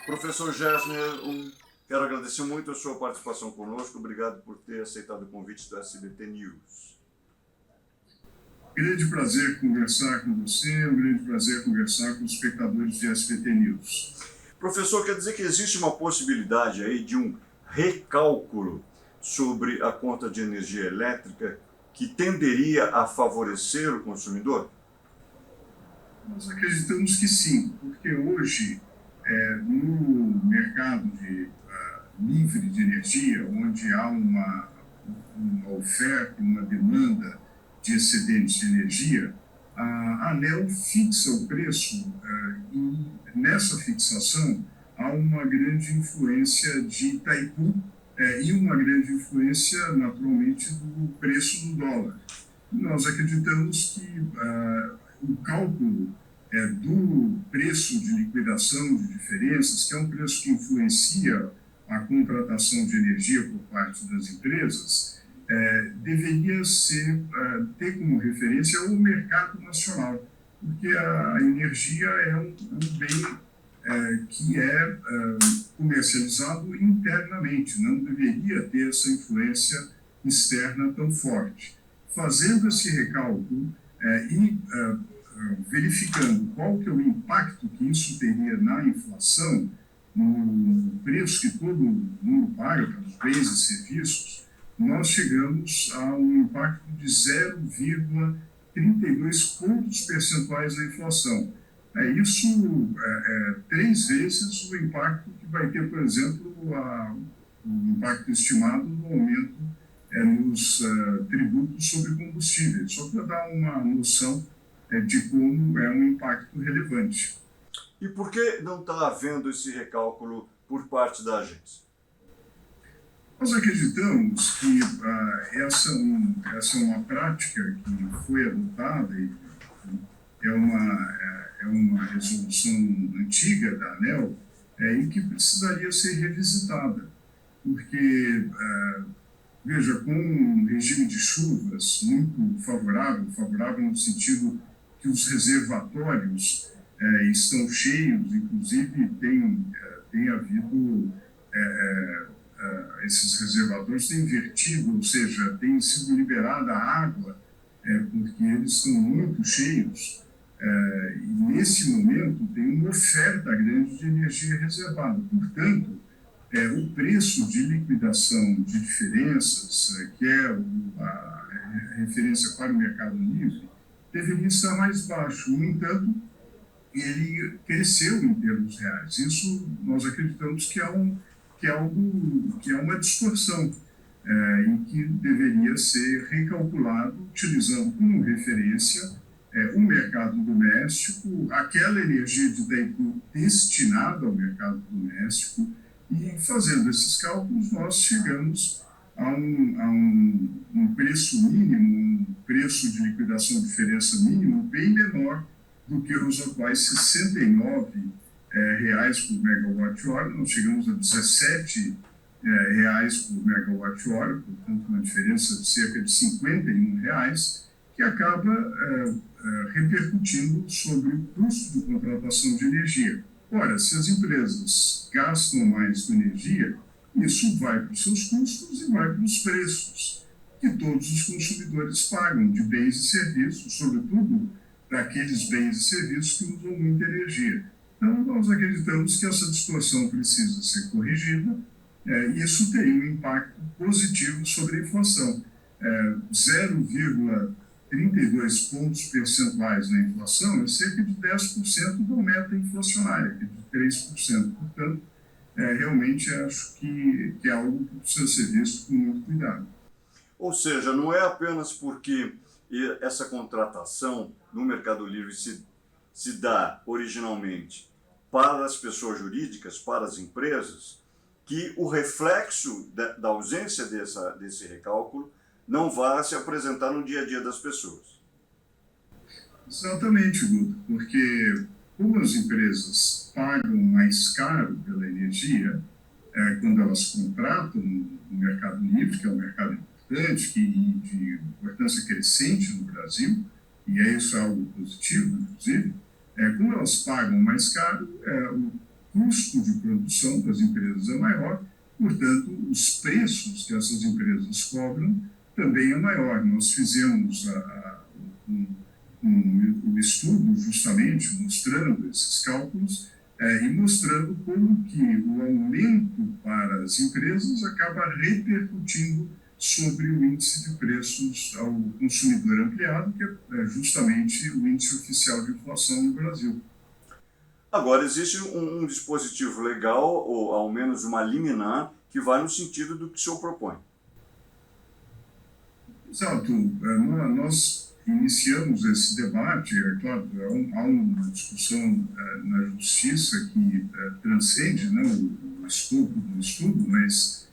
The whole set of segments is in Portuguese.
Professor Gessner, quero agradecer muito a sua participação conosco. Obrigado por ter aceitado o convite do SBT News. Grande prazer conversar com você, um grande prazer conversar com os espectadores de SBT News. Professor, quer dizer que existe uma possibilidade aí de um recálculo sobre a conta de energia elétrica que tenderia a favorecer o consumidor? Nós acreditamos que sim, porque hoje, no mercado livre de energia, onde há uma oferta e uma demanda de excedentes de energia, a ANEEL fixa o preço e nessa fixação há uma grande influência de Itaipu e uma grande influência, naturalmente, do preço do dólar. Nós acreditamos que o cálculo do preço de liquidação de diferenças, que é um preço que influencia a contratação de energia por parte das empresas, deveria ter como referência o mercado nacional, porque a energia é um bem que é comercializado internamente, não deveria ter essa influência externa tão forte. Fazendo esse recálculo e verificando qual que é o impacto que isso teria na inflação, no preço que todo mundo paga pelos bens e serviços, nós chegamos a um impacto de 0,32 pontos percentuais da inflação. Isso é 3 vezes o impacto que vai ter, por exemplo, o impacto estimado no aumento nos tributos sobre combustíveis, só para dar uma noção de como é um impacto relevante. E por que não está havendo esse recálculo por parte da agência? Nós acreditamos que essa é uma prática que foi adotada e é uma resolução antiga da ANEEL e que precisaria ser revisitada, porque, veja, com um regime de chuvas muito favorável no sentido que os reservatórios estão cheios, inclusive tem havido esses reservatórios têm vertido, ou seja, tem sido liberada a água porque eles estão muito cheios e nesse momento tem uma oferta grande de energia reservada. Portanto, o preço de liquidação de diferenças, que é a referência para o mercado livre, deveria estar mais baixo. No entanto, ele cresceu em termos reais. Isso nós acreditamos que é uma distorção em que deveria ser recalculado utilizando como referência o mercado doméstico, aquela energia de Itaipu destinada ao mercado doméstico, e fazendo esses cálculos nós chegamos a um preço mínimo, um preço de liquidação de diferença mínimo bem menor do que os atuais R$69 por megawatt-hora. Nós chegamos a R$17 por megawatt-hora, portanto uma diferença de cerca de R$51, que acaba repercutindo sobre o custo de contratação de energia. Ora, se as empresas gastam mais com energia, isso vai para os seus custos e vai para os preços que todos os consumidores pagam de bens e serviços, sobretudo daqueles bens e serviços que usam muita energia. Então, nós acreditamos que essa distorção precisa ser corrigida e isso tem um impacto positivo sobre a inflação. 0,32 pontos percentuais na inflação é cerca de 10% da meta inflacionária, que é de 3%. Portanto, realmente acho que é algo que precisa ser visto com muito cuidado. Ou seja, não é apenas porque essa contratação no Mercado Livre se dá originalmente para as pessoas jurídicas, para as empresas, que o reflexo da ausência desse recálculo não vai se apresentar no dia a dia das pessoas. Exatamente, Guto, porque como as empresas pagam mais caro pela energia, quando elas contratam no Mercado Livre, que é um mercado importante e de importância crescente no Brasil, e isso é algo positivo, inclusive, como elas pagam mais caro, custo de produção das empresas é maior, portanto, os preços que essas empresas cobram também é maior. Nós fizemos um estudo justamente mostrando esses cálculos e mostrando como que o aumento para as empresas acaba repercutindo sobre o índice de preços ao consumidor ampliado, que é justamente o índice oficial de inflação no Brasil. Agora, existe um dispositivo legal, ou ao menos uma liminar, que vai no sentido do que o senhor propõe. Exato. Nós iniciamos esse debate, é claro, há uma discussão na justiça que transcende, né, o escopo do estudo, mas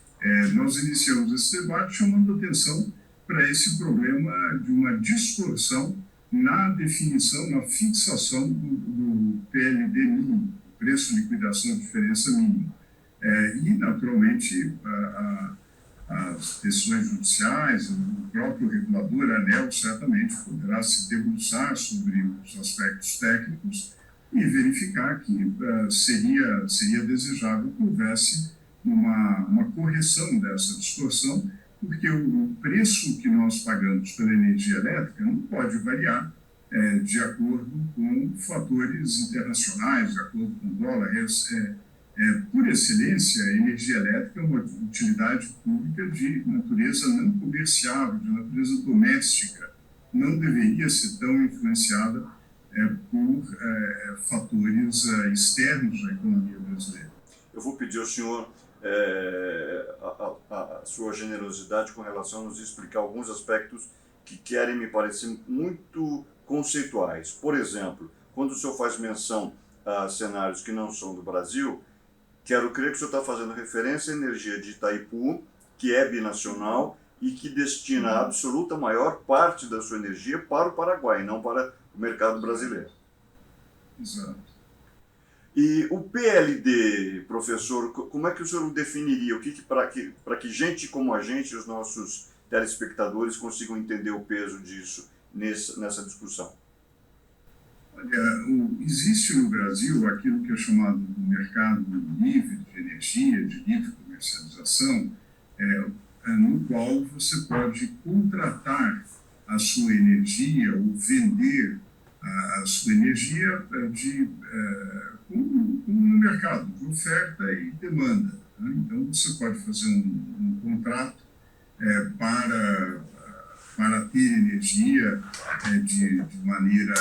nós iniciamos esse debate chamando atenção para esse problema de uma distorção na definição, na fixação do PLD mínimo, preço de liquidação de diferença mínimo. E, naturalmente, as decisões judiciais, o próprio regulador, a ANEEL, certamente poderá se debruçar sobre os aspectos técnicos e verificar que seria desejável que houvesse uma correção dessa distorção, porque o preço que nós pagamos pela energia elétrica não pode variar de acordo com fatores internacionais, de acordo com o dólar. Por excelência, a energia elétrica é uma utilidade pública de natureza não comercial, de natureza doméstica. Não deveria ser tão influenciada por fatores externos à economia brasileira. Eu vou pedir ao senhor a sua generosidade com relação a nos explicar alguns aspectos que querem me parecer muito conceituais. Por exemplo, quando o senhor faz menção a cenários que não são do Brasil, quero crer que o senhor está fazendo referência à energia de Itaipu, que é binacional e que destina a absoluta maior parte da sua energia para o Paraguai, não para o mercado brasileiro. Exato. E o PLD, professor, como é que o senhor o definiria? Para que gente como a gente, os nossos telespectadores, consigam entender o peso disso nessa discussão? Olha, existe no Brasil aquilo que é chamado de mercado livre de energia, de livre comercialização, no qual você pode contratar a sua energia ou vender a sua energia no mercado de oferta e demanda. Né? Então, você pode fazer um contrato para ter energia de maneira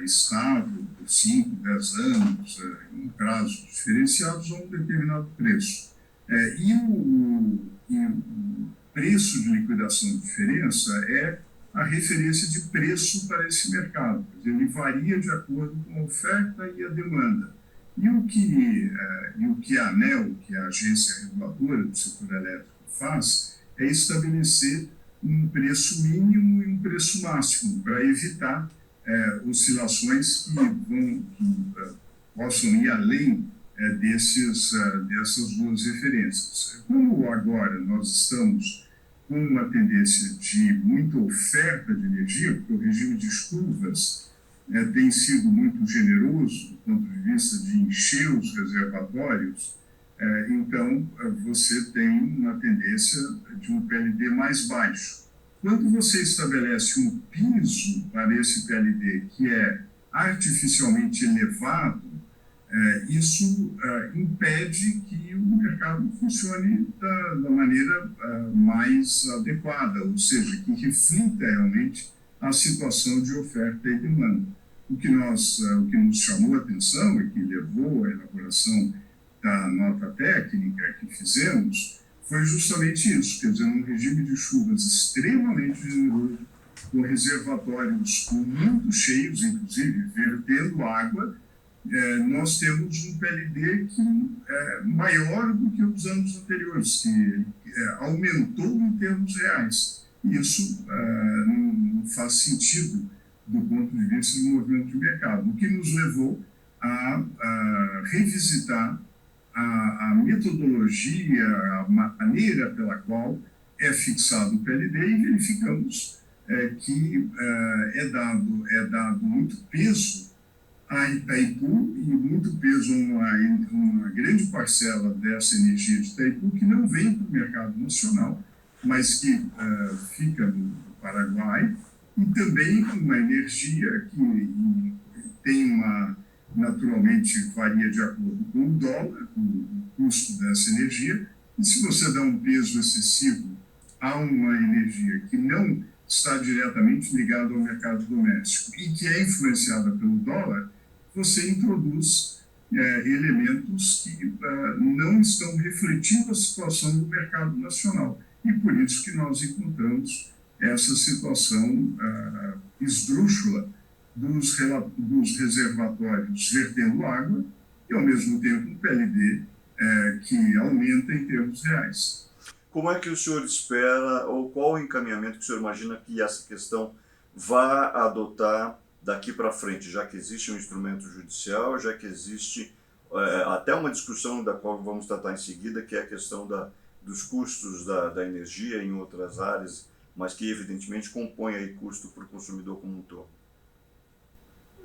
estável por 5, 10 anos, em prazos diferenciados a um determinado preço. E o preço de liquidação de diferença é a referência de preço para esse mercado. Ele varia de acordo com a oferta e a demanda. E o que a ANEEL, que é a agência reguladora do setor elétrico, faz é estabelecer um preço mínimo e um preço máximo para evitar oscilações que possam ir além dessas duas referências. Como agora nós estamos com uma tendência de muita oferta de energia, porque o regime de chuvas tem sido muito generoso do ponto de vista de encher os reservatórios, então você tem uma tendência de um PLD mais baixo. Quando você estabelece um piso para esse PLD que é artificialmente elevado, isso impede que o mercado funcione da maneira mais adequada, ou seja, que reflita realmente a situação de oferta e demanda. O que nos chamou a atenção e que levou à elaboração da nota técnica que fizemos foi justamente isso, quer dizer, num regime de chuvas extremamente generoso, com reservatórios muito cheios, inclusive vertendo água, nós temos um PLD que é maior do que os anos anteriores, que aumentou em termos reais. E isso não faz sentido do ponto de vista do movimento de mercado, o que nos levou a revisitar a metodologia, a maneira pela qual é fixado o PLD e verificamos que é dado muito peso a Itaipu e muito peso uma grande parcela dessa energia de Itaipu que não vem para o mercado nacional, mas que fica no Paraguai, e também uma energia que tem naturalmente varia de acordo com o dólar, o custo dessa energia, e se você dá um peso excessivo a uma energia que não está diretamente ligada ao mercado doméstico e que é influenciada pelo dólar, você introduz elementos que não estão refletindo a situação do mercado nacional. E por isso que nós encontramos essa situação esdrúxula dos reservatórios vertendo água e, ao mesmo tempo, um PLD que aumenta em termos reais. Como é que o senhor espera, ou qual o encaminhamento que o senhor imagina que essa questão vá adotar daqui para frente, já que existe um instrumento judicial, já que existe até uma discussão da qual vamos tratar em seguida, que é a questão dos custos da energia em outras áreas, mas que evidentemente compõe aí custo para o consumidor como um todo?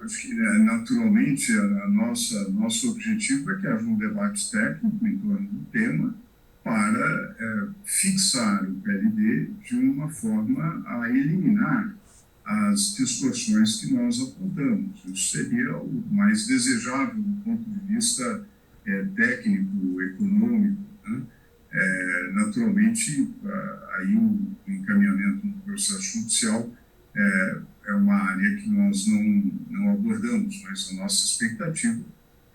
Acho que, naturalmente, nosso objetivo é que haja um debate técnico em torno do tema para fixar o PLD de uma forma a eliminar as distorções que nós apontamos. Isso seria o mais desejável do ponto de vista técnico, econômico, né? Naturalmente, aí o encaminhamento no processo judicial é uma área que nós não abordamos, mas a nossa expectativa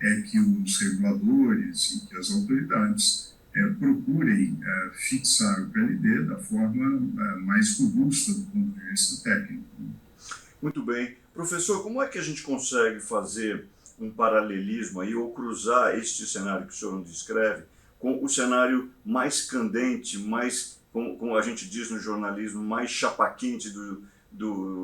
é que os reguladores e que as autoridades procurem fixar o PLD da forma mais robusta do ponto de vista técnico. Muito bem. Professor, como é que a gente consegue fazer um paralelismo aí, ou cruzar este cenário que o senhor nos descreve com o cenário mais candente, mais, como a gente diz no jornalismo, mais chapa-quente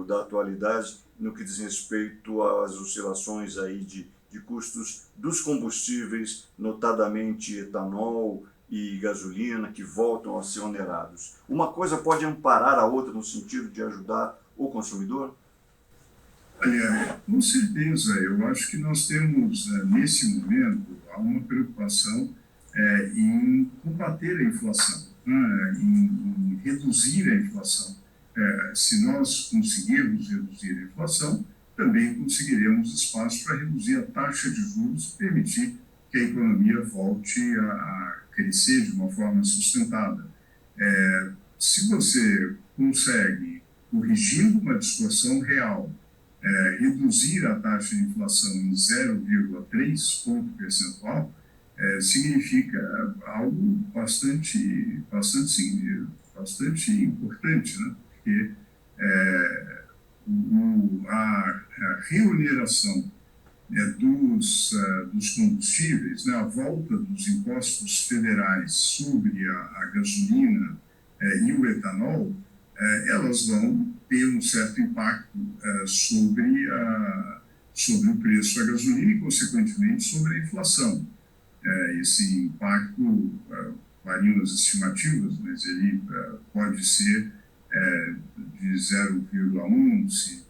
da atualidade, no que diz respeito às oscilações aí de custos dos combustíveis, notadamente etanol e gasolina, que voltam a ser onerados? Uma coisa pode amparar a outra no sentido de ajudar o consumidor? Olha, com certeza, eu acho que nós temos, nesse momento, uma preocupação em combater a inflação, né, em reduzir a inflação. Se nós conseguirmos reduzir a inflação, também conseguiremos espaço para reduzir a taxa de juros e permitir que a economia volte a crescer de uma forma sustentada. Se você consegue, corrigindo uma distorção real, reduzir a taxa de inflação em 0,3 ponto percentual, significa algo bastante importante, né? Porque a reoneração dos combustíveis, né, a volta dos impostos federais sobre a gasolina e o etanol, elas vão ter um certo impacto sobre o preço da gasolina e, consequentemente, sobre a inflação. Esse impacto variam as estimativas, mas ele pode ser de 0,1,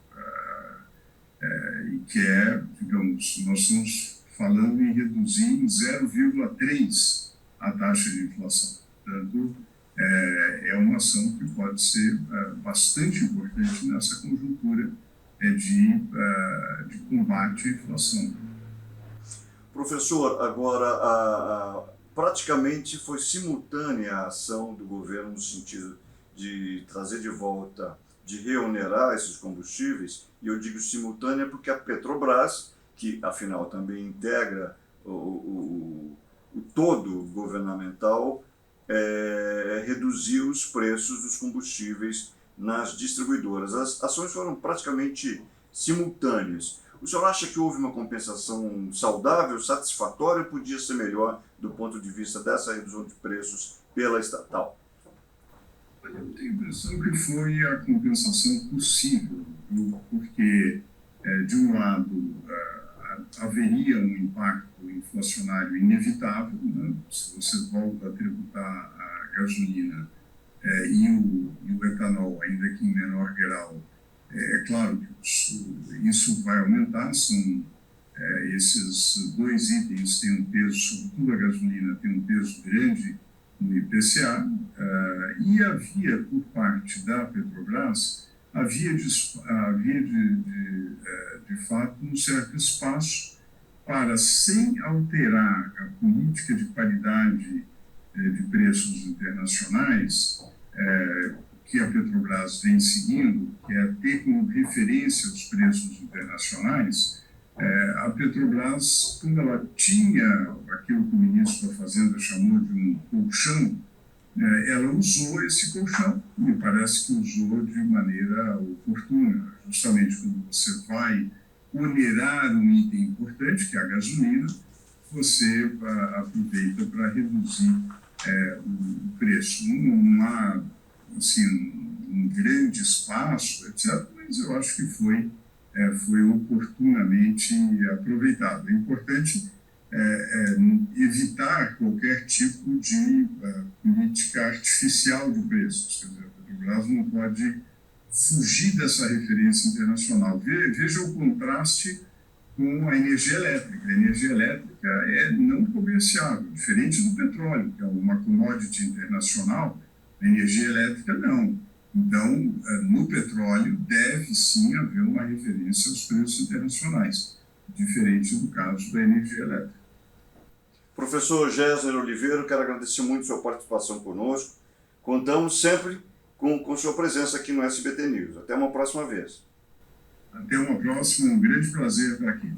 e que digamos, nós estamos falando em reduzir em 0,3 a taxa de inflação. Portanto, é uma ação que pode ser bastante importante nessa conjuntura de combate à inflação. Professor, agora, praticamente foi simultânea a ação do governo no sentido de trazer de volta, de reonerar esses combustíveis, e eu digo simultânea porque a Petrobras, que afinal também integra o todo governamental, reduziu os preços dos combustíveis nas distribuidoras. As ações foram praticamente simultâneas. O senhor acha que houve uma compensação saudável, satisfatória, ou podia ser melhor do ponto de vista dessa redução de preços pela estatal? Eu tenho a impressão que foi a compensação possível, porque, de um lado, haveria um impacto inflacionário inevitável, né? Se você volta a tributar a gasolina e o etanol, ainda que em menor grau, é claro que isso vai aumentar, são Esses dois itens têm um peso, sobretudo a gasolina, tem um peso grande no IPCA, e havia, por parte da Petrobras, havia de fato um certo espaço para, sem alterar a política de paridade de preços internacionais, que a Petrobras vem seguindo, que é ter como referência os preços internacionais. A Petrobras, quando ela tinha aquilo que o ministro da Fazenda chamou de um colchão, ela usou esse colchão, me parece que usou de maneira oportuna. Justamente quando você vai onerar um item importante, que é a gasolina, você aproveita para reduzir o preço. Não há assim, um grande espaço, etc., mas eu acho que foi oportunamente aproveitado. É importante evitar qualquer tipo de política artificial de preços. Quer dizer, a Petrobras não pode fugir dessa referência internacional. Veja o contraste com a energia elétrica. A energia elétrica é não comerciável, diferente do petróleo, que é uma commodity internacional. A energia elétrica não. Então, no petróleo deve sim haver uma referência aos preços internacionais, diferente do caso da energia elétrica. Professor Gésler Oliveira, quero agradecer muito a sua participação conosco. Contamos sempre com sua presença aqui no SBT News. Até uma próxima vez. Até uma próxima, um grande prazer estar aqui.